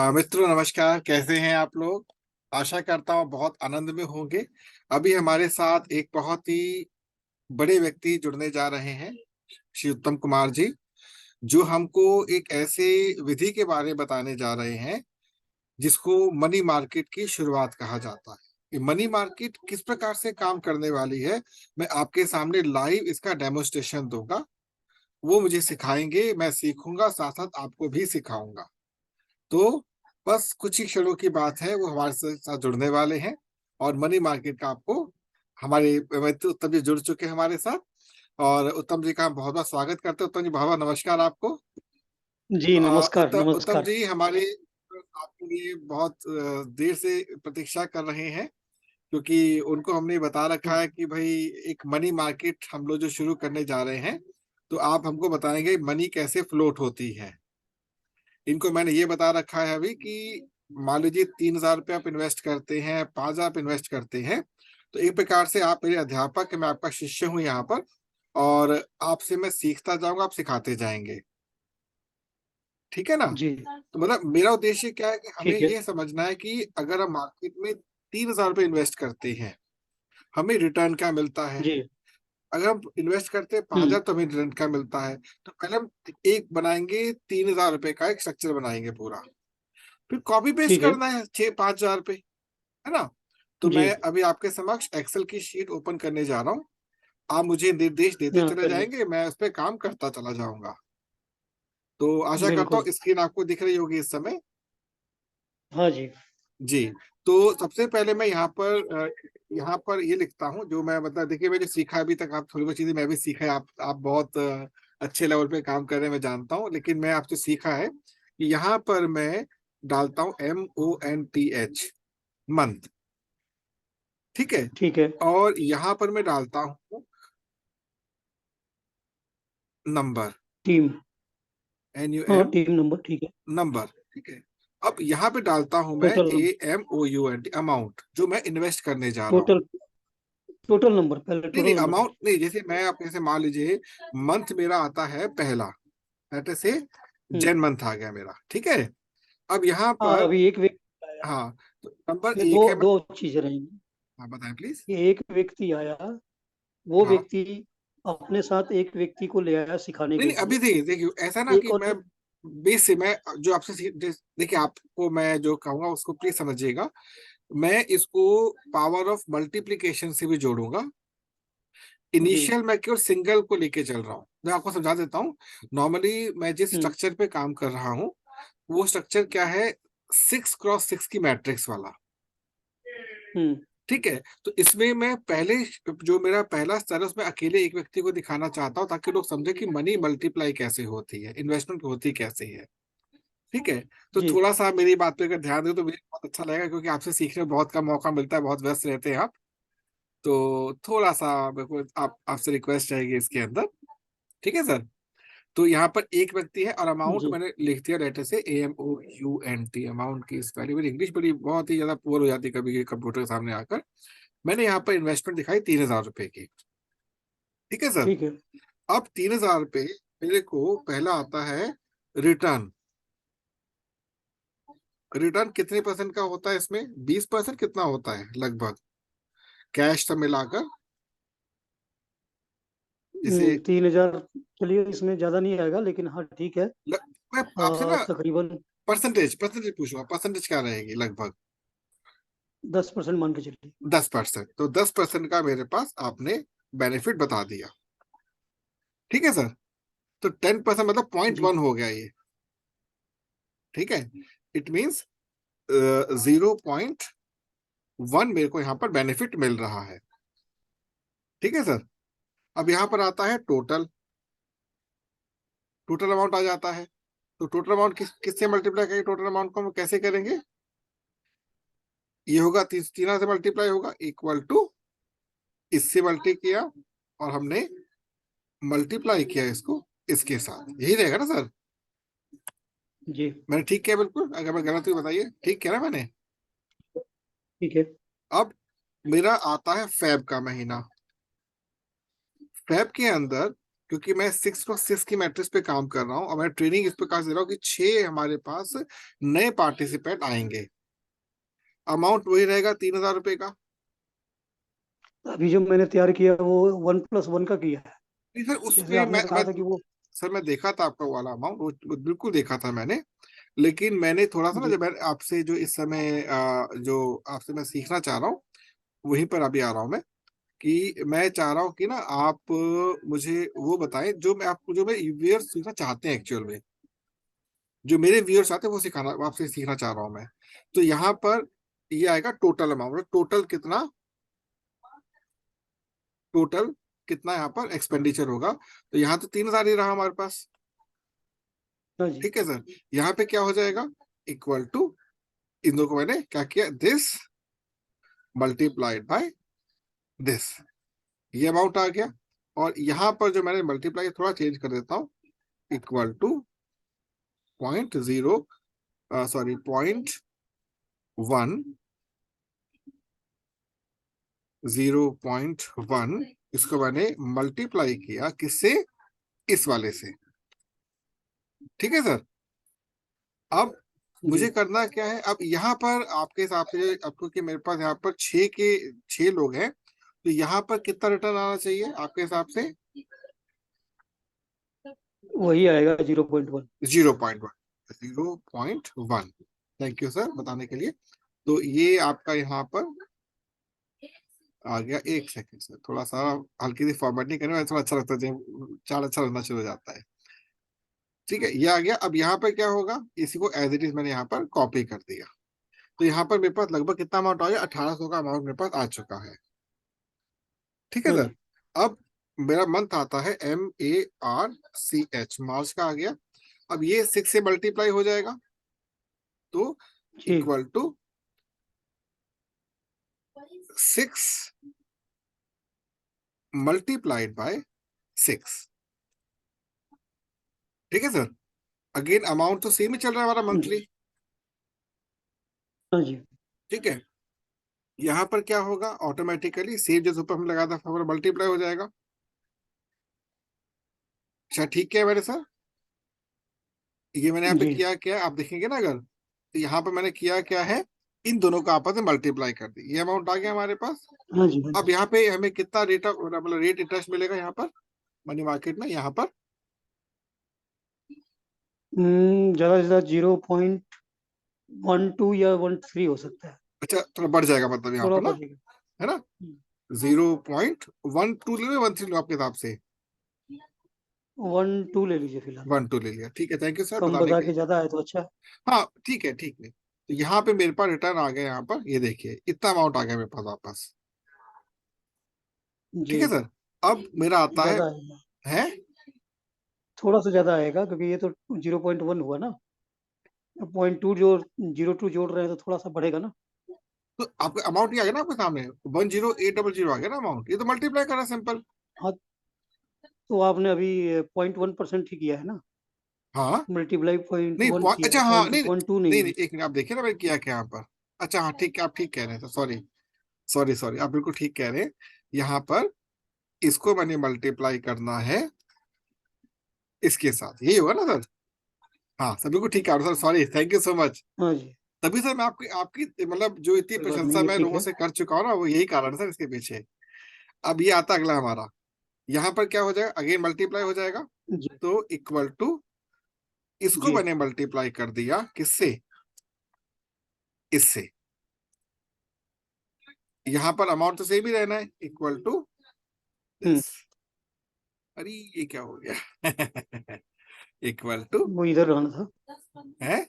मित्रों नमस्कार, कैसे हैं आप लोग। आशा करता हूँ बहुत आनंद में होंगे। अभी हमारे साथ एक बहुत ही बड़े व्यक्ति जुड़ने जा रहे हैं, श्री उत्तम कुमार जी, जो हमको एक ऐसे विधि के बारे में बताने जा रहे हैं जिसको मनी मार्केट की शुरुआत कहा जाता है। ये मनी मार्केट किस प्रकार से काम करने वाली है, मैं आपके सामने लाइव इसका डेमोन्स्ट्रेशन दूंगा। वो मुझे सिखाएंगे, मैं सीखूंगा, साथ साथ आपको भी सिखाऊंगा। तो बस कुछ ही क्षणों की बात है, वो हमारे साथ जुड़ने वाले हैं और मनी मार्केट का आपको हमारे मित्र उत्तम जी जुड़ चुके हैं हमारे साथ। और उत्तम जी का हम बहुत बहुत स्वागत करते हैं। उत्तम जी बहुत बहुत नमस्कार आपको। जी नमस्कार उत्तम उत्तम नमस्कार। जी हमारे आपके लिए बहुत देर से प्रतीक्षा कर रहे हैं, क्योंकि उनको हमने बता रखा है कि भाई एक मनी मार्केट हम लोग जो शुरू करने जा रहे हैं, तो आप हमको बताएंगे मनी कैसे फ्लोट होती है। इनको मैंने ये बता रखा है अभी कि मान लीजिए 3,000 रुपये आप इन्वेस्ट करते हैं, 5,000 आप इन्वेस्ट करते हैं, तो एक प्रकार से आप मेरे अध्यापक हैं, मैं आपका शिष्य हूँ यहाँ पर, और आपसे मैं सीखता जाऊंगा, आप सिखाते जाएंगे। ठीक है ना। जी तो मतलब मेरा उद्देश्य क्या है कि हमें ठीक है। ये समझना है कि अगर हम मार्केट में 3,000 रुपये इन्वेस्ट करते हैं, हमें रिटर्न क्या मिलता है। जी अगर हम इन्वेस्ट करते हैं 5,000, हम्म तो हमें रिटर्न क्या मिलता है। तो पहले हम एक बनाएंगे, 3,000 रुपये का एक स्ट्रक्चर बनाएंगे पूरा, फिर कॉपी पेस्ट ठीक है। करना है 6-5 हजार पे, है ना। तो जी मैं अभी आपके समक्ष एक्सेल की शीट ओपन करने जा रहा हूँ। आप मुझे निर्देश देते हाँ चले करिए। जाएंगे, मैं उस पर काम करता चला जाऊंगा। तो आशा करता बिल्कुल। हूँ स्क्रीन आपको दिख रही होगी इस समय। हाँ जी। जी। तो सबसे पहले मैं यहाँ पर ये लिखता हूँ जो मैं, मतलब देखिए मैंने सीखा अभी तक, आप थोड़ी बहुत चीजें मैं भी सीखा है, आप बहुत अच्छे लेवल पे काम कर रहे हैं मैं जानता हूँ, लेकिन मैं आपसे सीखा है कि यहाँ पर मैं डालता हूँ MONTH, मंथ। ठीक है। ठीक है। और यहाँ पर मैं डालता हूँ नंबर, टीम। हाँ NUM, टीम नंबर ठीक है। नंबर। ठीक है। अब यहाँ पे डालता हूँ मैं टोटल AMOUNT, अमाउंट जो मैं इन्वेस्ट करने जा रहा हूँ। टोटल टोटल नंबर, पहले नहीं नहीं, टोटल नंबर अमाउंट दीजिए। नहीं, जैसे मैं आप जैसे मान लीजिए मंथ मेरा आता है पहला, ऐसे से हम्म जैन मंथ आ गया मेरा। ठीक है। अब यहाँ हाँ पर, अभी एक व्यक्ति आया। हाँ, तो नंबर ये एक दो है। दो चीजें रहेंगी। हाँ बताएं प्लीज। ये एक व्यक्ति आया, वो हाँ व्यक्ति अपने साथ एक व्यक्ति को ले आया सिखाने नहीं के नहीं, अभी लिए। देखिए ऐसा ना एक कि मैं और। बेस से मैं जो आपसे देखिए आपको मैं जो कहूंगा उसको प्लीज समझिएगा। मैं इसको पावर ऑफ मल्टीप्लिकेशन से भी जोड़ूंगा। जी। इनिशियल मैं केवल सिंगल को लेके चल रहा हूँ, मैं आपको समझा देता हूँ। नॉर्मली मैं जिस हम्म स्ट्रक्चर पे काम कर रहा हूँ, वो स्ट्रक्चर क्या है, 6x6 की मैट्रिक्स वाला। हम्म ठीक है। तो इसमें मैं पहले, जो मेरा पहला स्तर है उसमें अकेले एक व्यक्ति को दिखाना चाहता हूँ, ताकि लोग समझे कि मनी मल्टीप्लाई कैसे होती है, इन्वेस्टमेंट होती कैसे है। ठीक है। तो जी थोड़ा सा मेरी बात पे अगर ध्यान दे तो मुझे बहुत अच्छा लगेगा, क्योंकि आपसे सीखने में बहुत कम मौका मिलता है, बहुत व्यस्त रहते हैं आप। तो थोड़ा सा मेरे को आपसे रिक्वेस्ट रहेगी इसके अंदर। ठीक है सर। तो यहाँ पर एक व्यक्ति है और अमाउंट जी मैंने लिख दिया लेटर से AMOUNT। अमाउंट की स्पेलिंग, मेरी इंग्लिश बड़ी बहुत ही ज्यादा पुअर हो जाती है कभी कंप्यूटर के सामने आकर। मैंने यहाँ पर इन्वेस्टमेंट दिखाई 3,000 रुपए की। ठीक है सर। ठीक है। अब 3,000 रुपये मेरे को पहला आता है रिटर्न। रिटर्न कितने परसेंट का होता है इसमें, 20% कितना होता है लगभग, कैश सब मिलाकर। जैसे 3,000। चलिए इसमें ज्यादा नहीं आएगा, लेकिन हाँ ठीक है। ल, मैं आपसे ना तकरीबन परसेंटेज परसेंटेज पूछूंगा, परसेंटेज क्या रहेगी लगभग। 10% मान के चलिए। 10%, तो 10% का मेरे पास आपने बेनिफिट बता दिया। ठीक है सर। तो 10% मतलब पॉइंट जी वन हो गया ये। ठीक है। इट मीन्स 0.1 मेरे को यहाँ पर बेनिफिट मिल रहा है। ठीक है सर। अब यहाँ पर आता है टोटल, टोटल अमाउंट आ जाता है। तो टोटल अमाउंट किससे मल्टीप्लाई करेंगे, टोटल अमाउंट को हम कैसे करेंगे। ये होगा 13 से मल्टीप्लाई होगा, इक्वल टू, इससे मल्टी किया और हमने मल्टीप्लाई किया इसको इसके साथ, यही रहेगा ना सर। जी मैंने ठीक किया बिल्कुल, अगर मैं गलत हुई बताइए, ठीक किया ना मैंने। ठीक है। अब मेरा आता है फेब का महीना। फेब के अंदर क्योंकि मैं 6x6 की मैट्रिक्स पे काम कर रहा हूँ और मैं ट्रेनिंग इस प्रकार से दे रहा हूँ कि 6 हमारे पास नए पार्टिसिपेंट आएंगे। अमाउंट वही रहेगा 3,000 रुपए का। अभी जो मैंने तैयार किया वो 1+1 का किया है। नहीं सर, जैसे उसमें आपने मैं कहा था कि वो। सर मैं देखा था आपका वाला अमाउंट, वो बिल्कुल देखा था मैंने। लेकिन मैंने थोड़ा सा ना, जी जब मैं आपसे जो इस समय जो आपसे मैं सीखना चाह रहा हूँ, वहीं पर अभी आ रहा हूँ मैं, कि मैं चाह रहा हूँ कि ना आप मुझे वो बताएं जो मैं व्यूअर्स सीखना चाहते हैं एक्चुअल में, जो मेरे व्यूअर्स आते हैं वो सिखाना आपसे सीखना चाह रहा हूँ मैं। तो यहाँ पर ये आएगा टोटल अमाउंट, टोटल कितना यहाँ पर एक्सपेंडिचर होगा। तो यहाँ तो 3,000 ही रहा हमारे पास। हाँ जी। ठीक है सर, यहाँ पे क्या हो जाएगा, इक्वल टू, इन दोनों को मैंने क्या किया, दिस मल्टीप्लाइड बाय दिस, ये अमाउंट आ गया। और यहाँ पर जो मैंने मल्टीप्लाई थोड़ा चेंज कर देता हूँ, इक्वल टू 0.0, सॉरी 0.1, इसको मैंने मल्टीप्लाई किया किससे, इस वाले से। ठीक है सर। अब जी मुझे करना क्या है, अब यहाँ पर आपके हिसाब से आपको, कि मेरे पास यहाँ पर 6 लोग हैं, तो यहाँ पर कितना रिटर्न आना चाहिए आपके हिसाब से। वही आएगा 0.1। 0.1। थैंक यू सर बताने के लिए। तो ये आपका यहाँ पर आ गया। एक सेकंड सर, थोड़ा सा हल्की सी फॉर्मेटिंग करने में थोड़ा अच्छा लगता है, चार्ट अच्छा लगना शुरू हो जाता है। ठीक है, ये आ गया। अब यहाँ पर क्या होगा, इसी को एज इट इज मैंने यहाँ पर कॉपी कर दिया। तो यहाँ पर मेरे पास लगभग कितना अमाउंट आ गया, 1,800 का अमाउंट मेरे पास आ चुका है। ठीक है हाँ सर। जी। अब मेरा मंथ आता है MARCH, मार्च का आ गया। अब ये 6 से मल्टीप्लाई हो जाएगा, तो जी इक्वल टू 6 मल्टीप्लाइड बाय 6। ठीक है सर। अगेन अमाउंट तो सेम ही चल रहा है हमारा जी। मंथली। हाँ जी। ठीक है, यहाँ पर क्या होगा, ऑटोमेटिकली सेव जैसे ऊपर हम लगा था हमारा मल्टीप्लाई हो जाएगा। अच्छा ठीक है मेरे सर, ये मैंने यहाँ पे जी। किया क्या है, आप देखेंगे ना अगर, तो यहाँ पे मैंने किया क्या है, इन दोनों को आपस में मल्टीप्लाई कर दी, ये अमाउंट आ गया हमारे पास। हाँ जी। हाँ अब जी। यहाँ पे हमें कितना रेट ऑफ, मतलब रेट इंटरेस्ट मिलेगा यहाँ पर मनी मार्केट में, यहाँ पर। ज्यादा से ज्यादा 0.12 या 1.3 हो सकता है। अच्छा थोड़ा बढ़ जाएगा मतलब यहाँ थोड़ा पर ना, बढ़ेगा। है ना। 0.12 ले लो, 1.3 लो आपके हिसाब से। 1.2 ले लीजिए फिलहाल। 1.2 ले लिया, ठीक है, थैंक यू सर कम बताने बता के के लिए। ज्यादा है तो अच्छा है। हाँ ठीक है, ठीक है। तो यहाँ पे मेरे पास रिटर्न आ गया, यहाँ पर ये देखिए इतना अमाउंट आ गया मेरे पास वापस। जी। ठीक है सर। अब मेरा आता ज्यादा आएगा। है थोड़ा सा ज्यादा आएगा क्योंकि ये तो 0.1 हुआ ना। 0.2 जो 0.2 जोड़ रहे हैं तो थोड़ा सा बढ़ेगा ना। तो आपका अमाउंट ये आ गया ना आपके सामने, 10800 आ गया ना अमाउंट, ये तो मल्टीप्लाई करा सिंपल। हाँ, तो आपने अभी 0.1% ही किया है ना। हाँ मल्टीप्लाई पॉइंट नहीं वन किया अच्छा, है, हाँ पॉइंट नहीं वन टू नहीं नहीं नहीं, किया। एक मिनट, आप देखिए ना मैंने किया क्या यहाँ पर। अच्छा हाँ ठीक है, आप ठीक कह रहे हैं, सॉरी सॉरी सॉरी, आप बिल्कुल ठीक कह रहे हैं। यहाँ पर इसको मैंने मल्टीप्लाई करना है इसके साथ, यही होगा ना सर। हाँ सर बिल्कुल ठीक है sir, sorry, thank you so much. हाँ जी। तभी सर मैं आपकी आपकी मतलब जो इतनी कोई बात नहीं, प्रशंसा ये मैं ठीक लोगों है। से कर चुका हूँ ना, वो यही कारण है सर इसके पीछे। अब ये आता अगला हमारा, यहाँ पर क्या हो जाएगा, अगेन मल्टीप्लाई हो जाएगा। जी। तो इक्वल टू, इसको जी। मैंने मल्टीप्लाई कर दिया किससे, इससे। यहाँ पर अमाउंट तो सेम ही रहना है, इक्वल टू हम्म। दिस। अरे ये क्या हो गया इक्वल टू वो इधर रहना था। है,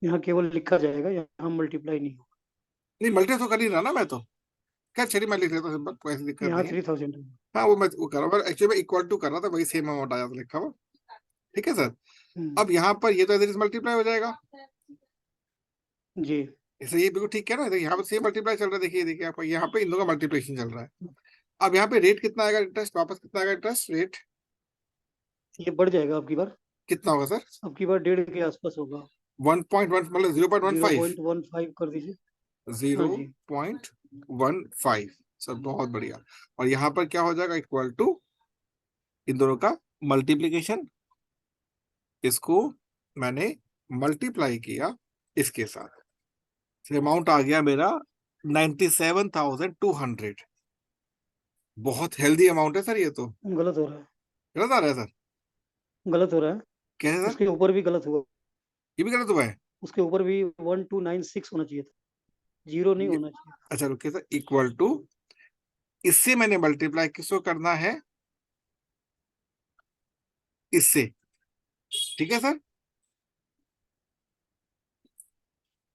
यहाँ केवल लिखा जाएगा, यहाँ मल्टीप्लाई नहीं होगा। नहीं मल्टी तो कर ही रहा ना मैं तो। खैर चलिए मैं लिख लेता हूँ सिंपल, कोई ऐसी दिक्कत यहाँ नहीं है। 3000 है। हाँ वो मैं वो कर रहा हूँ, एक्चुअली मैं इक्वल टू कर रहा था, वही सेम अमाउंट आया था लिखा हुआ। ठीक है सर। हम्म। अब यहाँ पर ये तो एज मल्टीप्लाई हो जाएगा, जी। इसलिए ये बिल्कुल ठीक है ना, देखिए यहाँ पर सेम मल्टीप्लाई चल रहा है, देखिए देखिए आप यहाँ पे इन दोनों का मल्टीप्लिकेशन चल रहा है। अब यहाँ पे रेट कितना आएगा, इंटरेस्ट वापस कितना आएगा, इंटरेस्ट रेट ये बढ़ जाएगा अब की बार। कितना होगा सर। अब की बार 1.5 के आसपास होगा। 1.1 मतलब 0.15, 0.15 कर दीजिए। हाँ जीरो जी। पॉइंट वन फाइव सर बहुत बढ़िया। और यहाँ पर क्या हो जाएगा, इक्वल टू इन दोनों का मल्टीप्लीकेशन, इसको मैंने मल्टीप्लाई किया इसके साथ, अमाउंट आ गया मेरा 97,200। बहुत हेल्दी अमाउंट है सर ये तो। गलत हो रहा है, गलत आ रहा है सर? गलत हो रहा है। कैसे सर? उसके ऊपर भी गलत हुआ, ये भी गलत हुआ है? उसके ऊपर भी 1296 होना चाहिए था, जीरो नहीं ये होना चाहिए था। अच्छा रुकिए सर, इक्वल टू, इससे मैंने मल्टीप्लाई किसको करना है, इससे, ठीक है सर?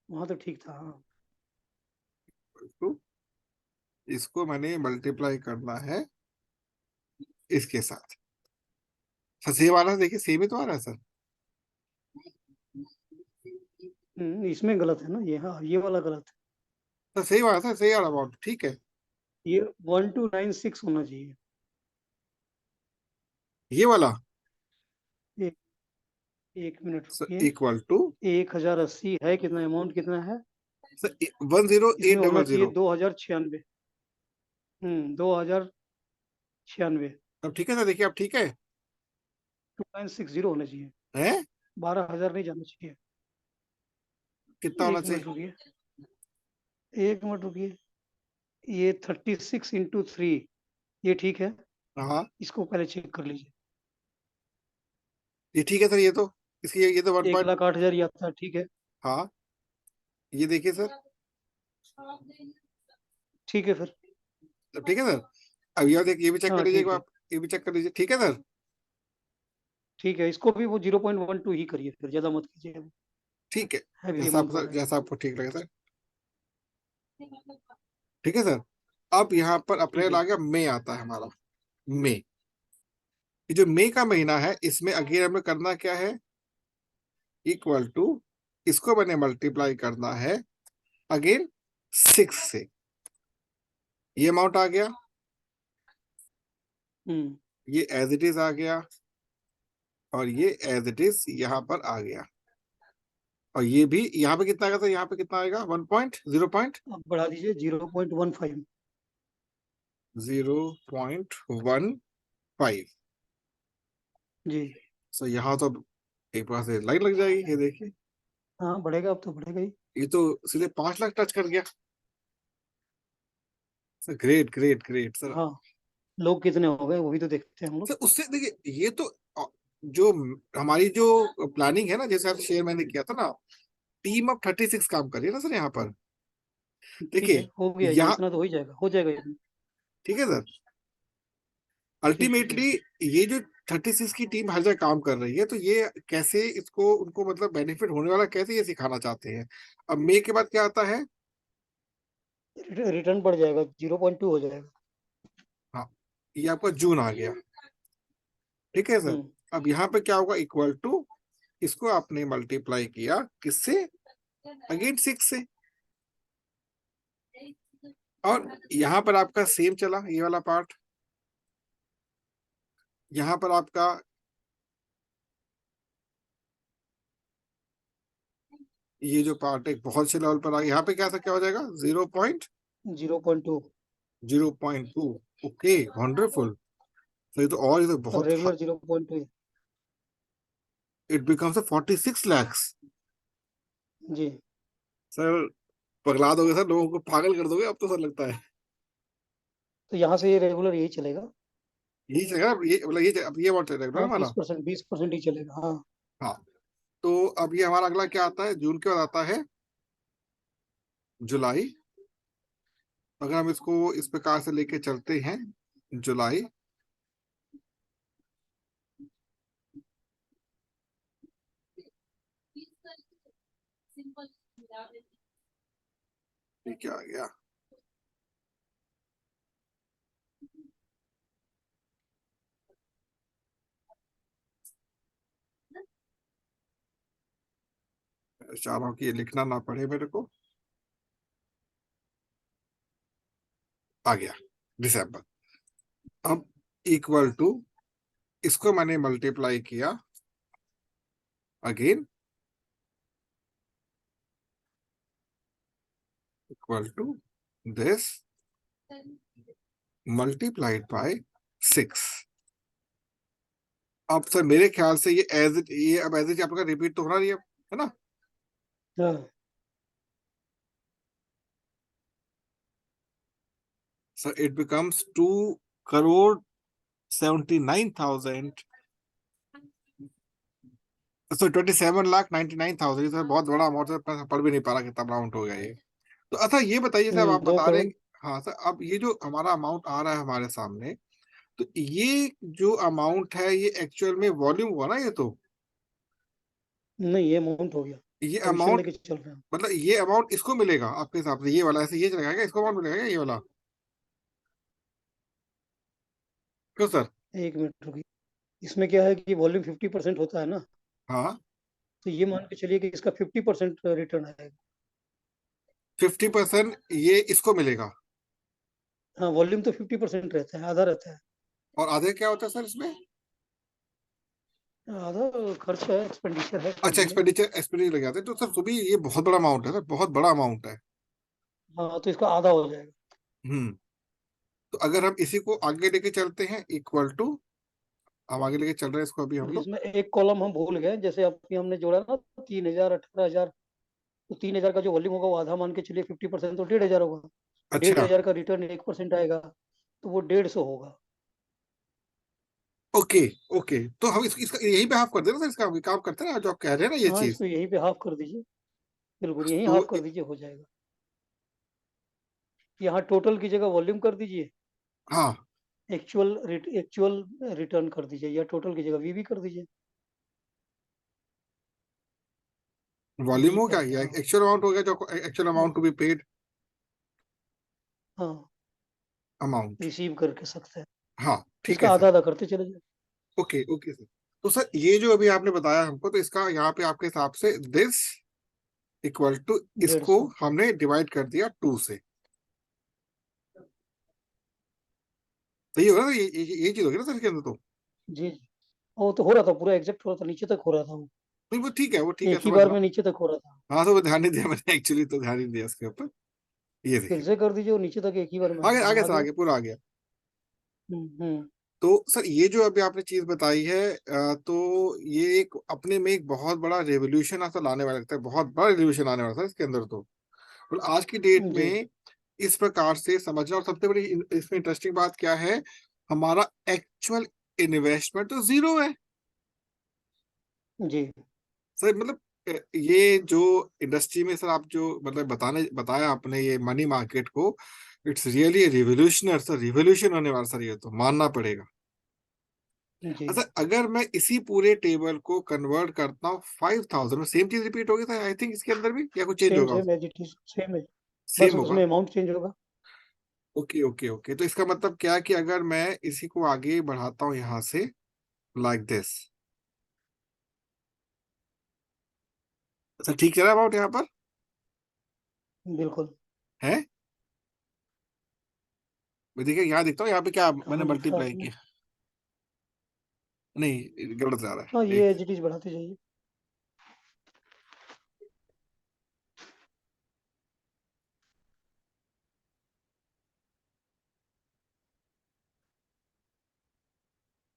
वहां तो ठीक था, हाँ। तो इसको मैंने मल्टीप्लाई करना है इसके साथ। सर सेम आ रहा है, देखिए सेम ही तो आ रहा है सर। इसमें गलत है ना ये, हाँ ये वाला गलत है। सर सही आ रहा है सर, सही आ रहा अमाउंट, ठीक है। ये 1296 होना चाहिए। ये वाला एक, एक मिनट सर रुकिए। इक्वल टू 1080 है, कितना अमाउंट कितना है? सर 108 इसमें होना डबल चाहिए जीरो 2096। 2096। अब ठीक है सर, देखिए अब ठीक है। 2960 होना चाहिए, है 12,000 नहीं जाना चाहिए। कितना होना एक चाहिए? मिनट रुकिए, एक मिनट रुकिए। ये 36 × 3, ये ठीक है। हाँ इसको पहले चेक कर लीजिए। ये ठीक है सर, ये तो इसकी ये तो वन एक पॉइंट। लाख आठ हजार ही आता है, ठीक है। हाँ ये देखिए सर, ठीक है फिर। अब ठीक है सर। अब ये देखिए, ये भी चेक कर हाँ लीजिए एक ठीक बार है, आप, ये भी चेक कर लीजिए, ठीक है सर? ठीक है। इसको भी वो 0.12 ही करिए फिर, ज्यादा मत कीजिए, ठीक है, हैवी जैसा अमाउंट आप हो सर, रहा है। जैसा आपको ठीक लगे सर। ठीक है सर। अब यहाँ पर ठीक अप्रैल है। आ गया, मई आता है हमारा। मई, ये जो मई का महीना है, इसमें अगेन हमें करना क्या है, इक्वल टू, इसको मैंने मल्टीप्लाई करना है अगेन 6 से। ये अमाउंट आ गया, हम्म ये एज इट इज आ गया, और ये एज इट इज यहाँ पर आ गया। और ये भी यहाँ पे कितना आएगा सर, यहाँ पे कितना आएगा, 1.0 अब बढ़ा दीजिए 0.15। 0.15। जी। सो यहाँ तो एक बार से लाइन लग जाएगी, ये देखिए। हाँ बढ़ेगा, अब तो बढ़ेगा ही। ये तो सीधे 5 लाख टच कर गया sir. Great great great sir. हाँ, लोग कितने हो गए वो भी तो देखते हैं हम लोग। सर उससे देखिए, ये तो जो हमारी जो प्लानिंग है ना, जैसे आप शेयर मैंने किया था ना, टीम ऑफ 36 काम कर रही है ना सर यहाँ पर। ठीक है, देखिए हो गया ये, यहाँ, इतना तो हो ही जाएगा, हो जाएगा इतना। ठीक है सर। ठीक है, अल्टीमेटली ठीक है। ये जो 36 की टीम हर जगह काम कर रही है, तो ये कैसे इसको उनको मतलब बेनिफिट होने वाला कैसे ये सिखाना चाहते हैं। अब मई के बाद क्या आता है? रिटर्न बढ़ जाएगा, 0.2 हो जाएगा। हाँ ये आपका जून आ गया, ठीक है सर। हम्म अब यहाँ पे क्या होगा, इक्वल टू, इसको आपने मल्टीप्लाई किया किससे, अगेन 6 से। और यहाँ पर आपका सेम चला ये वाला पार्ट, यहाँ पर आपका ये जो पार्ट एक बहुत से लेवल पर आ गया, यहाँ पे क्या था, क्या हो जाएगा, 0.2। 0.2। Okay wonderful. तो ये तो, और ये तो अब बहुत, रेगुलर 0.2। It becomes 46 lakhs। जी। सर पगला दोगे सर, लोगों को पागल कर दोगे अब तो सर, लगता है। तो यहाँ से ये रेगुलर यही चलेगा। यही चलेगा ये, मतलब ये अब ये अमाउंट चलेगा ना हाँ, हमारा। 20%, 20% ही चलेगा, हाँ। हाँ तो अब ये हमारा अगला क्या आता है, जून के बाद आता है जुलाई। अगर हम इसको इस प्रकार से लेके चलते हैं, जुलाई, ये क्या आ गया, चाह रहा हूँ कि ये लिखना ना पड़े मेरे को। आ गया दिसंबर। अब इक्वल टू, इसको मैंने मल्टीप्लाई किया again, equal to this, multiplied by 6। अब सर मेरे ख्याल से ये एज इट, ये अब एज इट आपका रिपीट तो हो रहा है ना? हाँ so it becomes 2,79,000, so 27,99,000। Sir बहुत बड़ा अमाउंट है, पढ़ भी नहीं पा रहा कितना अमाउंट हो गया ये। तो अच्छा ये बताइए साहब, आप दो बता रहे। करोड़ हाँ सर, अब ये जो हमारा अमाउंट आ रहा है हमारे सामने, तो ये जो अमाउंट है ये एक्चुअल में वॉल्यूम हुआ ना ये तो? नहीं, ये अमाउंट हो गया। ये पोजीशन अमाउंट लेके चल रहे हैं। मतलब ये अमाउंट इसको मिलेगा आपके हिसाब से, ये वाला ऐसे ये चलेगा क्या? इसको अमाउंट मिलेगा क्या ये वाला? क्यों सर? एक मिनट रुकिए। इसमें क्या है कि वॉल्यूम 50% होता है ना, हाँ, तो ये मान के चलिए कि इसका 50% रिटर्न आएगा। 50% ये इसको मिलेगा। हाँ, वॉल्यूम तो 50% रहता है, आधा रहता है। और आधे क्या होता है सर इसमें? आधा खर्च है, एक्सपेंडिचर है अच्छा, कंपनी में। एक्सपेंडिचर लग जाते हैं। तो सर तो भी ये बहुत बड़ा अमाउंट है सर, बहुत बड़ा अमाउंट है। हाँ, तो इसका आधा हो जाएगा। हम्म। तो अगर हम इसी को आगे लेके चलते हैं, इक्वल टू, हम आगे लेके चल रहे हैं इसको अभी हम क्योंकि लोग। इसमें एक कॉलम हम भूल गए, जैसे अभी हमने जोड़ा ना 3,000 18,000, तो 3,000 का जो वॉल्यूम होगा वो आधा मान के चलिए, 50% तो 1,500 होगा। डेढ़ अच्छा, हजार का रिटर्न 1% आएगा, तो वो 150 होगा। Okay, okay. तो हम इसका यही पे हाफ कर देना सर, इसका हम काम करते हैं ना जो आप कह रहे हैं ना ये हाँ, चीज। इसको यहीं पे हाफ कर दीजिए। बिल्कुल यहीं तो हाफ कर दीजिए, हो जाएगा। यहाँ टोटल की जगह वॉल्यूम कर दीजिए, हाँ, एक्चुअल रिटर्न कर दीजिए, या टोटल की जगह वीवी कर दीजिए। वॉल्यूम वी हो पे गया आता या है, हाँ। एक्चुअल अमाउंट हो गया, जो एक्चुअल अमाउंट टू हाँ बी पेड हाँ, अमाउंट। रिसीव करके सकते हैं। हाँ ठीक है इसका सर। आधा आधा करते चले जाए। Okay, okay sir. तो सर ये जो अभी आपने बताया हमको, तो इसका यहाँ पे आपके हिसाब से दिस इक्वल टू, डेढ़ इसको सौ हमने डिवाइड कर दिया 2 से। सही होगा ना? ये चीज होगी ना सर इसके अंदर तो? जी जी। वो तो हो रहा था, पूरा एग्जैक्ट हो रहा था, नीचे तक हो रहा था वो। नहीं वो ठीक है, वो ठीक है, एक ही समझ बार रहा में हूँ। नीचे तक हो रहा था। हाँ तो वो ध्यान नहीं दिया मैंने, एक्चुअली तो ध्यान नहीं दिया इसके ऊपर। ये फिर देखिए, से कर दीजिए, वो नीचे तक एक ही बार में आ आगे गया, आगे आ सर, गया। आगे पूरा आ गया। हम्म। तो सर ये जो अभी आपने चीज बताई है, तो ये एक अपने में एक बहुत बड़ा रेवोल्यूशन ऐसा लाने वाला लगता है, बहुत बड़ा रेवोल्यूशन आने वाला था इसके अंदर तो। और आज की डेट जी में इस प्रकार से समझना, और सबसे बड़ी इसमें इंटरेस्टिंग बात क्या है, हमारा एक्चुअल इन्वेस्टमेंट तो जीरो है जी सर। मतलब ये जो इंडस्ट्री में सर, आप जो मतलब बताया आपने ये मनी मार्केट को, it's really revolutionary sir, revolution होने वाला सर, ये तो मानना पड़ेगा। जी। अच्छा, अगर मैं इसी पूरे टेबल को कन्वर्ट करता हूँ 5,000 में, सेम चीज रिपीट होगी सर आई थिंक इसके अंदर भी, या कुछ चेंज सेम होगा? Same as it is, same है। बस सेम होगा। उसमें अमाउंट चेंज होगा। Okay, okay, okay. तो इसका मतलब क्या है कि अगर मैं इसी को आगे बढ़ाता हूँ यहाँ से, लाइक दिस, अच्छा ठीक चल रहा है अबाउट यहाँ पर? बिल्कुल। है? मैं देखिए यहाँ देखता हूँ, यहाँ पे क्या मैंने कहाँ लिखा मल्टीप्लाई आपने? किया? नहीं, गलत जा रहा हाँ, है ये एक। एज इट इज बढ़ाते जाइए।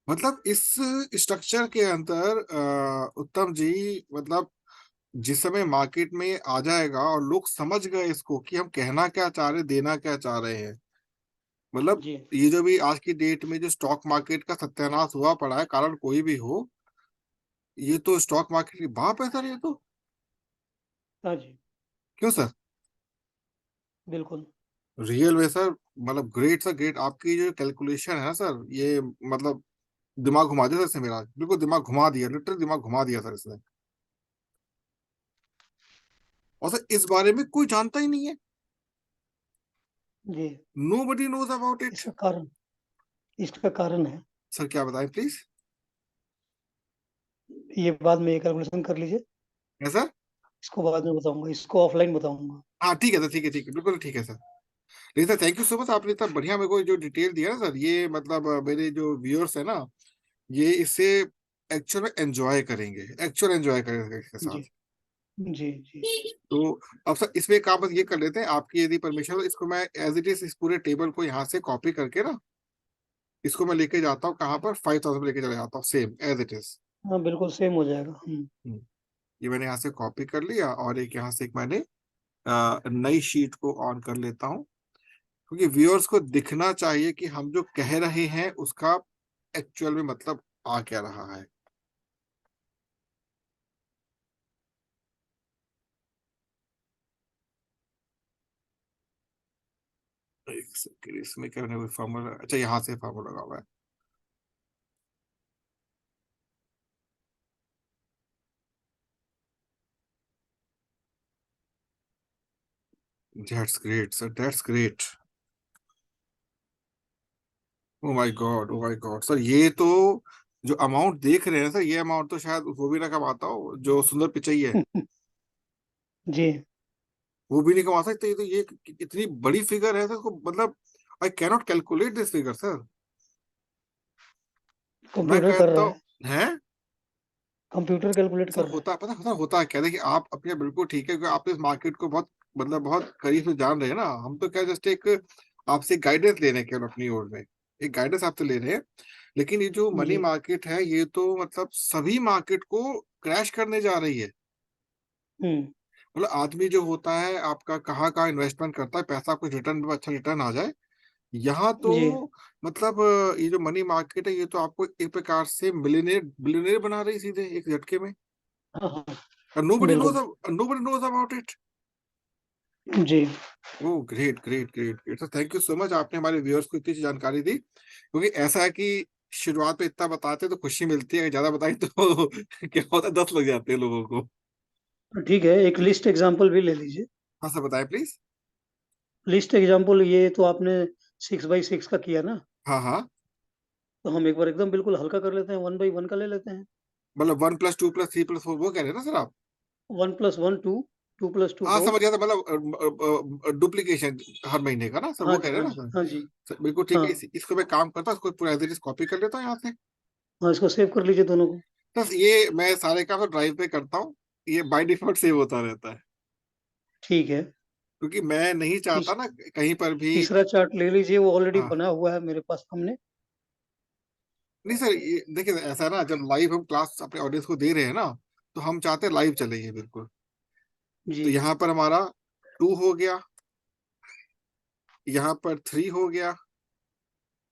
मतलब इस स्ट्रक्चर के अंदर उत्तम जी, मतलब जिस समय मार्केट में आ जाएगा और लोग समझ गए इसको कि हम कहना क्या चाह रहे, देना क्या चाह रहे हैं, मतलब जी ये जो भी आज की डेट में जो स्टॉक मार्केट का सत्यानाश हुआ पड़ा है, कारण कोई भी हो, ये तो स्टॉक मार्केट की बाप है सर ये तो। हाँ जी। क्यों सर? बिल्कुल। रियल में सर, मतलब ग्रेट सर, ग्रेट। आपकी जो कैलकुलेशन है सर, ये मतलब दिमाग घुमा दिया सर इसने मेरा, बिल्कुल दिमाग घुमा दिया, लिटरली दिमाग घुमा दिया सर इसने। और सर इस बारे में कोई जानता ही नहीं है, जी। Nobody knows about it. इसका कारण इसका कारण है, सर क्या बताएं प्लीज? ये बाद में ये कैलकुलेशन कर लीजिए। है सर? इसको बाद में बताऊंगा, इसको ऑफलाइन बताऊंगा। हाँ ठीक है सर, ठीक है, ठीक है, बिल्कुल ठीक है सर। लेकिन sir thank you so much, आपने इतना बढ़िया मेरे को जो डिटेल दिया ना सर, ये मतलब मेरे जो व्यूअर्स है ना, ये इससे एक्चुअल में एंजॉय करेंगे, एक्चुअल एंजॉय करेंगे इसके जी साथ। जी जी। तो अब सर इसमें एक काम बस ये कर लेते हैं, आपकी यदि परमिशन हो, इसको मैं एज इट इज इस पूरे टेबल को यहाँ से कॉपी करके ना, इसको मैं लेके जाता हूँ कहाँ पर, 5000 लेके चला जाता हूँ सेम एज इट इज। हाँ बिल्कुल सेम हो जाएगा। ये मैंने यहाँ से कॉपी कर लिया, और एक यहाँ से एक मैंने नई शीट को ऑन कर लेता हूँ, क्योंकि व्यूअर्स को दिखना चाहिए कि हम जो कह रहे हैं उसका एक्चुअल में मतलब आ क्या रहा है। एक सेकंड, इसमें क्या कोई फॉर्मूला, अच्छा यहाँ से फॉर्मूला लगा हुआ है। That's great sir, that's great. Oh my God, oh my God sir, ये तो जो अमाउंट देख रहे हैं सर, ये अमाउंट तो शायद वो भी ना कमाता हो जो सुंदर पिचई है, हम्म। जी। वो भी नहीं कमा सकते। ये तो ये इतनी बड़ी फिगर है सर, को मतलब I cannot calculate this figure sir. मैं कंप्यूटर कर कहता रहा हूँ है। है कंप्यूटर कैलकुलेट सर, कर रहा है। होता पता होता होता है क्या, देखिए आप अपने बिल्कुल ठीक है, क्योंकि आप इस मार्केट को बहुत मतलब बहुत करीब से जान रहे हैं ना, हम तो क्या जस्ट एक आपसे गाइडेंस ले रहे हैं केवल अपनी ओर में, एक गाइडेंस आपसे ले रहे हैं। लेकिन ये जो मनी जी। मार्केट है, ये तो मतलब सभी मार्केट को क्रैश करने जा रही है। हम्म। मतलब आदमी जो होता है आपका कहाँ कहाँ इन्वेस्टमेंट करता है, पैसा कुछ रिटर्न अच्छा रिटर्न आ जाए, यहाँ तो जी। मतलब ये जो मनी मार्केट है, ये तो आपको एक प्रकार से मिलियनेयर बिलियनेयर बना रही है सीधे एक झटके में। हाँ हाँ। nobody knows बिल्कुल। nobody knows about it। जी। Oh great great great great sir, thank you so much, आपने हमारे व्यूअर्स को इतनी सी जानकारी दी, क्योंकि ऐसा है कि शुरुआत में इतना बताते तो खुशी मिलती है, अगर ज्यादा बताएं तो क्या होता है, 10 लग जाते हैं लोगों को। तो ठीक है, एक लिस्ट एग्जांपल भी ले लीजिए। हाँ सर, बताएं प्लीज। लिस्ट एग्जांपल, ये तो आपने 6x6 का किया ना, हाँ हाँ, तो हम एक बार एकदम बिल्कुल हल्का कर लेते हैं, 1x1 का ले लेते हैं। मतलब 1+2+3+4 वो कह रहे हैं ना सर आप। 1+1 2, 2+2 हाँ 4। समझ गया था, मतलब डुप्लीकेशन हर महीने का ना सर, हाँ वो कह जी रहे हाँ हैं ना जी सर। हाँ जी। सर बिल्कुल ठीक हाँ है, इसको मैं काम करता हूँ, इसको पूरा एज इट इज कॉपी कर लेता हूँ यहाँ से। हाँ, इसको सेव कर लीजिए दोनों को। बस ये मैं सारे काम ड्राइव पे करता हूँ, ये बाय डिफॉल्ट सेव होता रहता है, ठीक है। क्योंकि मैं नहीं चाहता तीस, ना कहीं पर भी। तीसरा चार्ट ले लीजिए, वो ऑलरेडी हाँ बना हुआ है मेरे पास सामने। नहीं सर, ये देखिए ऐसा है ना, जब लाइव हम क्लास अपने ऑडियंस को दे रहे हैं ना, तो हम चाहते हैं लाइव चले ये बिल्कुल। जी। तो यहाँ पर हमारा 2 हो गया, यहाँ पर 3 हो गया,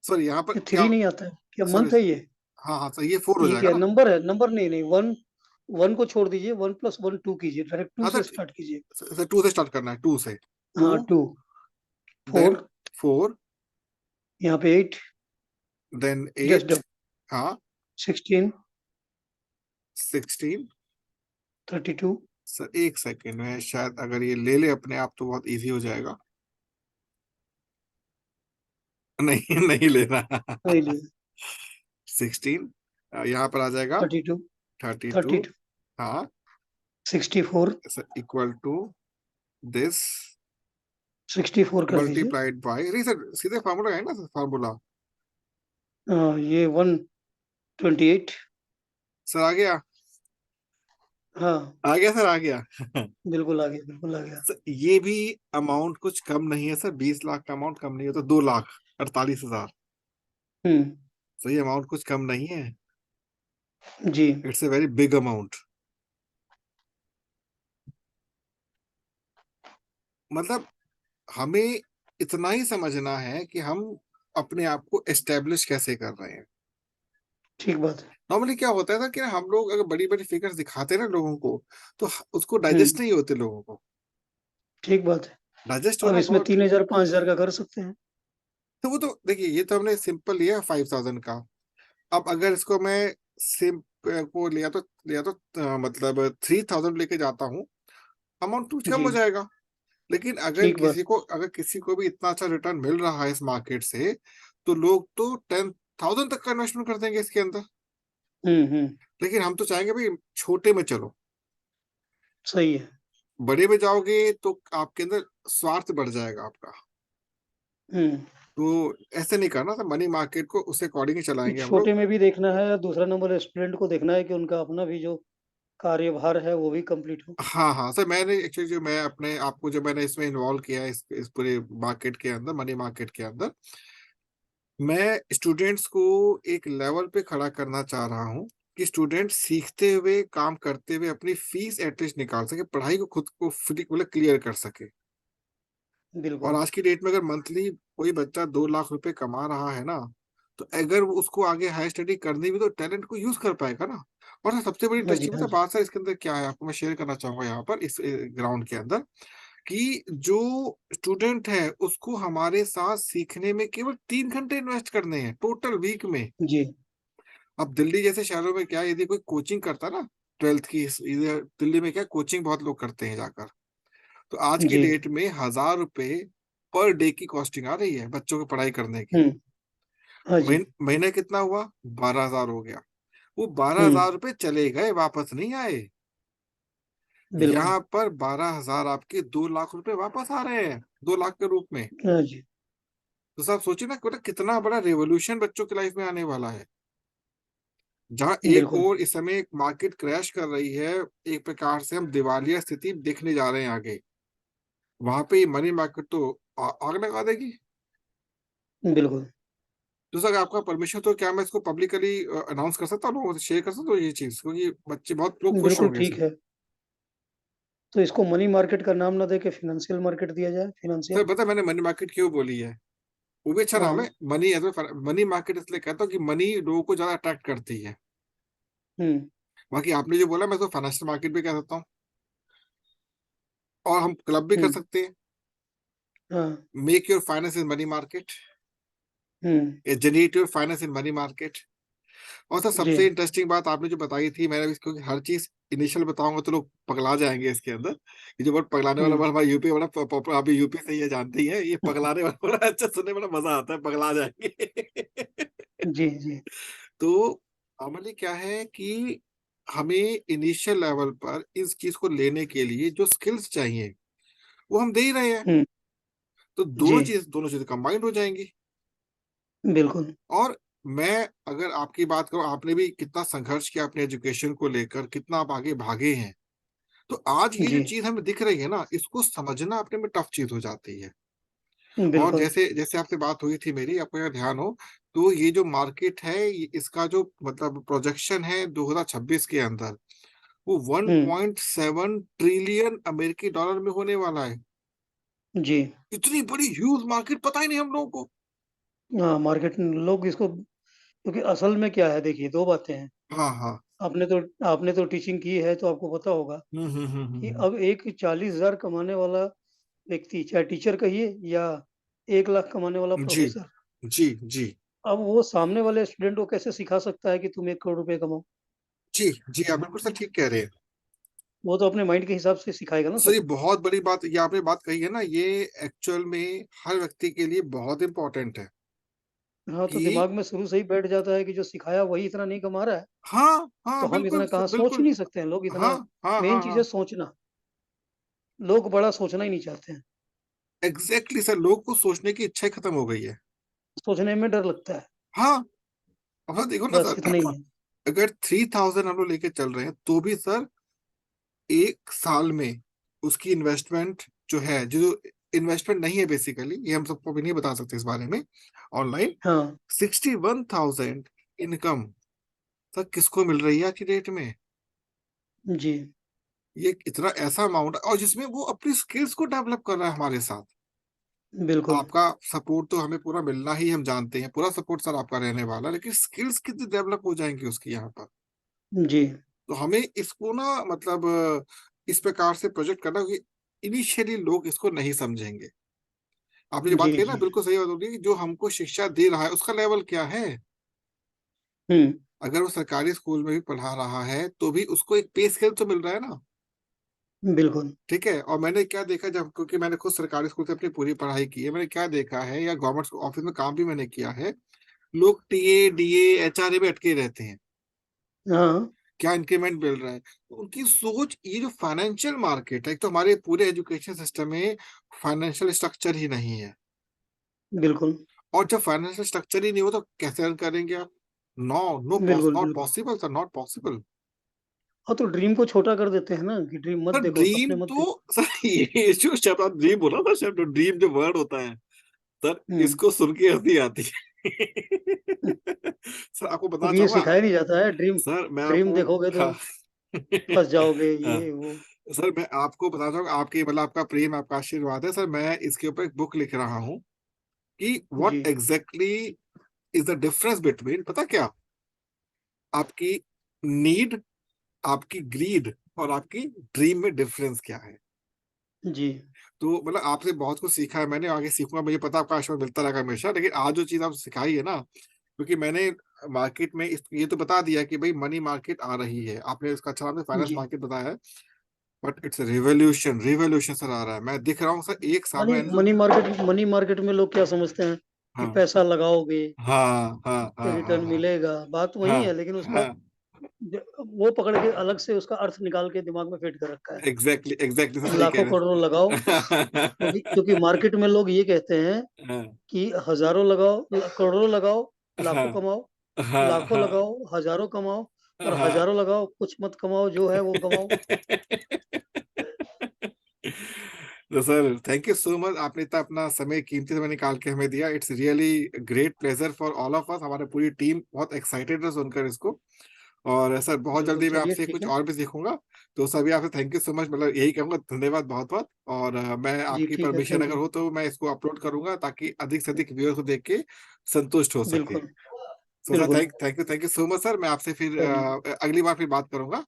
सॉरी यहाँ पर ये क्या, 3 नहीं आता है क्या? सॉरी, मंथ है ये? हाँ हाँ सर, ये 4 हो ये जाएगा क्या ना। नंबर है? नंबर नहीं नहीं, वन। वन को छोड़ दीजिए, 1+1 2 कीजिए, डायरेक्ट टू हाँ से सर, स्टार्ट कीजिए। सर 2 से स्टार्ट करना है, 2 से, हाँ 2, 2। देन 4। 4, यहाँ पे 8। देन जस्ट 8, डब। हाँ 16। 16। 32। सर एक सेकेंड में, शायद अगर ये ले ले अपने आप तो बहुत इजी हो जाएगा। नहीं नहीं लेना। नहीं लिया। 16, यहाँ पर आ जाएगा 32। 32, 32। हाँ 64। इक्वल टू दिस 64 कर दीजिए। मल्टीप्लाइड बाय, नहीं सर सीधे फार्मूला है ना सर, फार्मूला। ये 128। सर आ गया, हाँ आ गया सर, आ गया। बिल्कुल आ गया, बिल्कुल आ गया। सर ये भी अमाउंट कुछ कम नहीं है सर, 20 लाख का अमाउंट कम नहीं है, तो 2,48,000। हम्म। सही अमाउंट कुछ कम नहीं है, जी। It's a very big amount. मतलब हमें इतना ही समझना है कि हम अपने आप को एस्टेब्लिश कैसे कर रहे हैं। ठीक बात है। नॉर्मली क्या होता है ना कि हम लोग अगर बड़ी बड़ी फिगर्स दिखाते हैं ना लोगों को, तो उसको डाइजेस्ट हम्म। नहीं होते लोगों को, ठीक बात है। डाइजेस्ट अब होना इसमें बहुत। 3,000 5,000 का कर सकते हैं। तो वो तो देखिए, ये तो हमने सिंपल लिया 5,000 का। अब अगर इसको मैं सिम को लिया तो मतलब 3,000 लेके जाता हूँ, अमाउंट कुछ कम जी। हो जाएगा। लेकिन ठीक बात। अगर किसी को भी इतना अच्छा रिटर्न मिल रहा है इस मार्केट से, तो लोग तो 10,000 तक का इन्वेस्टमेंट कर देंगे इसके अंदर। हम्म। लेकिन हम तो चाहेंगे भाई छोटे में चलो, सही है। बड़े में जाओगे तो आपके अंदर स्वार्थ बढ़ जाएगा आपका। हम्म। तो ऐसे नहीं करना था, मनी मार्केट को उस अकॉर्डिंग ही एक चलाएंगे हम लोग। छोटे में भी देखना है, दूसरा नंबर स्टूडेंट को देखना है कि उनका अपना भी जो कार्यभार है वो भी कंप्लीट हो। हाँ हाँ सर, मैंने एक्चुअली जो मैं अपने आपको जो मैंने इसमें इन्वॉल्व किया है इस पूरे मार्केट के अंदर, मनी मार्केट के अंदर, मैं स्टूडेंट्स को एक लेवल पे खड़ा करना चाह रहा हूँ कि स्टूडेंट सीखते हुए, काम करते हुए अपनी फीस एटलीस्ट निकाल सके, पढ़ाई को खुद को फ्री मतलब क्लियर कर सके। और बिल्कुल। आज की डेट में अगर मंथली कोई बच्चा 2 लाख रुपए कमा रहा है ना, तो अगर वो उसको आगे हाई स्टडी करनी भी तो टैलेंट को यूज कर पाएगा ना। और सबसे बड़ी हाँ जी, इंटरेस्टिंग हाँ मतलब जी। बात सर इसके अंदर क्या है, आपको मैं शेयर करना चाहूंगा यहाँ पर इस ग्राउंड के अंदर, कि जो स्टूडेंट है उसको हमारे साथ सीखने में केवल 3 घंटे इन्वेस्ट करने हैं टोटल वीक में। जी। अब दिल्ली जैसे शहरों में क्या है, यदि कोई कोचिंग करता ना ट्वेल्थ की, इधर दिल्ली में क्या कोचिंग बहुत लोग करते हैं जाकर, तो आज की जी। डेट में 1,000 रुपए पर डे की कॉस्टिंग आ रही है बच्चों की पढ़ाई करने की। हम्म। हाँ जी। महीने कितना हुआ, 12,000 हो गया। वो बारह हम्म। हजार रुपये चले गए, वापस नहीं आए। बिल्कुल। यहाँ पर 12,000 आपके 2 लाख रुपए वापस आ रहे हैं, 2 लाख के रूप में। हाँ जी। तो साहब सोचिए ना बेटा, कितना बड़ा रेवोल्यूशन बच्चों की लाइफ में आने वाला है। जहां एक बिल्कुल। और इस समय मार्केट क्रैश कर रही है, एक प्रकार से हम दिवालिया स्थिति देखने जा रहे हैं आगे, वहां पे मनी मार्केट तो आग लगा देगी। बिल्कुल। तो सर आपका परमिशन तो क्या मैं इसको पब्लिकली अनाउंस कर सकता हूँ, लोगों से शेयर कर सकता हूँ ये चीज, क्योंकि बच्चे बहुत लोग खुश बिल्कुल होंगे ठीक इसमें। है। तो इसको मनी मार्केट का नाम ना दे के फिनेंशियल मार्केट दिया जाए, सर फिनेंशियल। पता है मैंने मनी मार्केट क्यों बोली है, वो भी अच्छा नाम हाँ। है। मनी मनी मार्केट इसलिए कहता हूँ कि मनी लोगों को ज्यादा अट्रैक्ट करती है। हम्म। बाकी आपने जो बोला मैं तो फाइनेंशियल मार्केट भी कह सकता हूँ, और हम क्लब भी कर हम्म। सकते हैं, हाँ। Make your finance in money market, hmm. Generate your finance in money market. और सर जी। सबसे इंटरेस्टिंग बात आपने जो बताई थी, मैंने भी, क्योंकि हर चीज इनिशियल बताऊंगा तो लोग पगला जाएंगे इसके अंदर। ये जो वर्ड पगलाने वाला हम्म। वर्ड हमारा यूपी बड़ा पॉपुलर, अभी यूपी से ये जानते ही है, ये पगलाने वाला बड़ा अच्छा सुनने में बड़ा मजा आता है, पगला जाएंगे। जी। जी। तो नॉर्मली क्या है कि हमें इनिशियल लेवल पर इस चीज को लेने के लिए जो स्किल्स चाहिए वो हम दे ही रहे हैं। हम्म। तो जी। दोनों चीजें कंबाइंड हो जाएंगी। बिल्कुल। और मैं अगर आपकी बात करूं, आपने भी कितना संघर्ष किया अपने एजुकेशन को लेकर, कितना आप आगे भागे हैं, तो आज ये जो जी। चीज हमें दिख रही है ना, इसको समझना अपने में टफ चीज हो जाती है। और बिल्कुल। जैसे जैसे आपसे बात हुई थी मेरी, आपको अगर ध्यान हो, तो ये जो मार्केट है इसका जो मतलब प्रोजेक्शन है 2026 के अंदर, वो हम्म। 1.7 ट्रिलियन अमेरिकी डॉलर में होने वाला है। जी। इतनी बड़ी ह्यूज मार्केट, पता ही नहीं हम लोगों को। हाँ, मार्केट लोग इसको, क्योंकि असल में क्या है, देखिए दो बातें हैं। हाँ हाँ। आपने तो टीचिंग की है, तो आपको पता होगा कि अब एक 40,000 कमाने वाला व्यक्ति, चाहे टीचर कहिए या 1 लाख कमाने वाला जी प्रोफेसर, जी जी अब वो सामने वाले स्टूडेंट को कैसे सिखा सकता है कि तुम 1 करोड़ रुपए कमाओ? जी जी, आप बिल्कुल सर ठीक कह रहे हैं। वो तो अपने माइंड के हिसाब से सिखाएगा ना सर सब। ये बहुत बड़ी बात, ये आपने बात कही है ना, ये एक्चुअल में हर व्यक्ति के लिए बहुत इंपॉर्टेंट है हाँ, तो कि दिमाग में शुरू से ही बैठ जाता है कि जो सिखाया वही इतना नहीं कमा रहा है, हाँ तो हाँ हम बिल्कुल इतना कहाँ सोच बिल्कुल। नहीं सकते हैं लोग हाँ इतना। हाँ मेन हाँ चीज है हाँ। सोचना। लोग बड़ा सोचना ही नहीं चाहते हैं। एग्जैक्टली सर, लोग को सोचने की इच्छा ही खत्म हो गई है। सोचने में डर लगता है। हाँ। अब सर देखो ना बस सर, इतना ही है। अगर 3,000 हम लोग लेके चल रहे हैं तो भी सर एक साल में उसकी इन्वेस्टमेंट जो है, जो इन्वेस्टमेंट नहीं है बेसिकली, ये हम सबको भी नहीं बता सकते इस बारे में ऑनलाइन, हाँ। 61,000 इनकम सर किसको मिल रही है आज की डेट में। जी। ये इतना ऐसा अमाउंट, और जिसमें वो अपनी स्किल्स को डेवलप कर रहा है हमारे साथ। बिल्कुल। आपका सपोर्ट तो हमें पूरा मिलना ही, हम जानते हैं पूरा सपोर्ट सर आपका रहने वाला है, लेकिन स्किल्स कितनी डेवलप हो जाएंगी उसकी यहाँ पर। जी। तो हमें इसको ना मतलब इस प्रकार से प्रोजेक्ट करना कि इनिशियली लोग इसको नहीं समझेंगे। आपने जो बात जी। कही ना, जी। बिल्कुल सही बात होगी कि जो हमको शिक्षा दे रहा है उसका लेवल क्या है। हम्म। अगर वो सरकारी स्कूल में भी पढ़ा रहा है तो भी उसको एक पे स्केल तो मिल रहा है ना। बिल्कुल। ठीक है। और मैंने क्या देखा, जब क्योंकि मैंने खुद सरकारी स्कूल से अपनी पूरी पढ़ाई की है, मैंने क्या देखा है, या गवर्नमेंट ऑफिस में काम भी मैंने किया है, लोग टीए डीए एचआरए में अटके रहते हैं, हाँ। क्या इंक्रीमेंट मिल रहा है। तो उनकी सोच, ये जो फाइनेंशियल मार्केट है, एक तो हमारे पूरे एजुकेशन सिस्टम में फाइनेंशियल स्ट्रक्चर ही नहीं है। बिल्कुल। और जब फाइनेंशियल स्ट्रक्चर ही नहीं हो तो कैसे रन करेंगे आप। नो नो, बिल्कुल। नॉट बिल्कुल। Possible sir, not possible. हाँ, तो ड्रीम को छोटा कर देते हैं ना कि ड्रीम मत सर देखो, ड्रीम सपने मत तो, देखो। सर ये जो शब्द आप ड्रीम बोला था, शब्द ड्रीम जो वर्ड होता है सर, हुँ। इसको सुन के हंसी आती है। सर आपको बताना क्योंकि ये चाहूंगा सिखाया नहीं जाता है, ड्रीम सर, मैं ड्रीम आपको, देखोगे तो हाँ, फँस जाओगे, हाँ, ये वो। सर मैं आपको बताना चाहूंगा, आपकी मतलब आपका प्रेम, आपका आशीर्वाद है सर। मैं इसके ऊपर एक बुक लिख रहा हूँ कि जी, what exactly is the difference between, पता क्या, आपकी नीड, आपकी ग्रीड और आपकी ड्रीम में डिफरेंस क्या है। जी, तो मतलब आपसे बहुत कुछ सीखा है मैंने, आगे सीखूंगा, मुझे पता है आपका आशीर्वाद मिलता रहेगा हमेशा, लेकिन आज जो चीज आप सिखाई है ना, क्योंकि मैंने मार्केट में ये तो बता दिया कि भाई मनी मार्केट आ रही है, आपने इसका अच्छा नाम फाइनेंस जी। मार्केट बताया है, but it's revolution, revolution sir आ रहा है, मैं दिख रहा हूँ सर, एक साल मनी में जो, मनी मार्केट में लोग क्या समझते हैं कि हाँ, पैसा लगाओगे, हाँ, हाँ, हाँ, हाँ, रिटर्न हाँ, मिलेगा, बात वही हाँ, है, लेकिन उसका हाँ, ज वो पकड़ के अलग से उसका अर्थ निकाल के दिमाग में फिट कर रखा है एग्जैक्टली एग्जैक्टली सर, कि सही कह लाखों रहे करोड़ों लगाओ, हैं। क्योंकि क्योंकि मार्केट में लोग ये कहते हैं हाँ, कि हज़ारों लगाओ, करोड़ों लगाओ, लाखों हाँ, कमाओ, हाँ, लाखों हाँ, लगाओ, हज़ारों कमाओ और हाँ। हज़ारों लगाओ, कुछ मत कमाओ, जो है वो गँवाओ। तो sir thank you so much, आपने इतना अपना समय, कीमती समय निकाल के हमें दिया। It's really great pleasure for all of us, हमारी पूरी टीम बहुत एक्साइटेड है सुनकर इसको। और सर बहुत बिल्कुल, जल्दी मैं चलिए आपसे ठीक कुछ है। और भी सीखूंगा। तो सभी आपसे थैंक यू सो मच, मतलब यही कहूंगा, धन्यवाद बहुत बहुत। और मैं जी, आपकी ठीक है, परमिशन थैंक अगर यू। हो तो मैं इसको अपलोड करूंगा, ताकि अधिक से अधिक व्यूअर्स को देख के संतुष्ट हो सके। बिल्कुल, सो सर बिल्कुल, thank you so much sir, मैं आपसे फिर चलिए, अगली बार फिर बात करूंगा।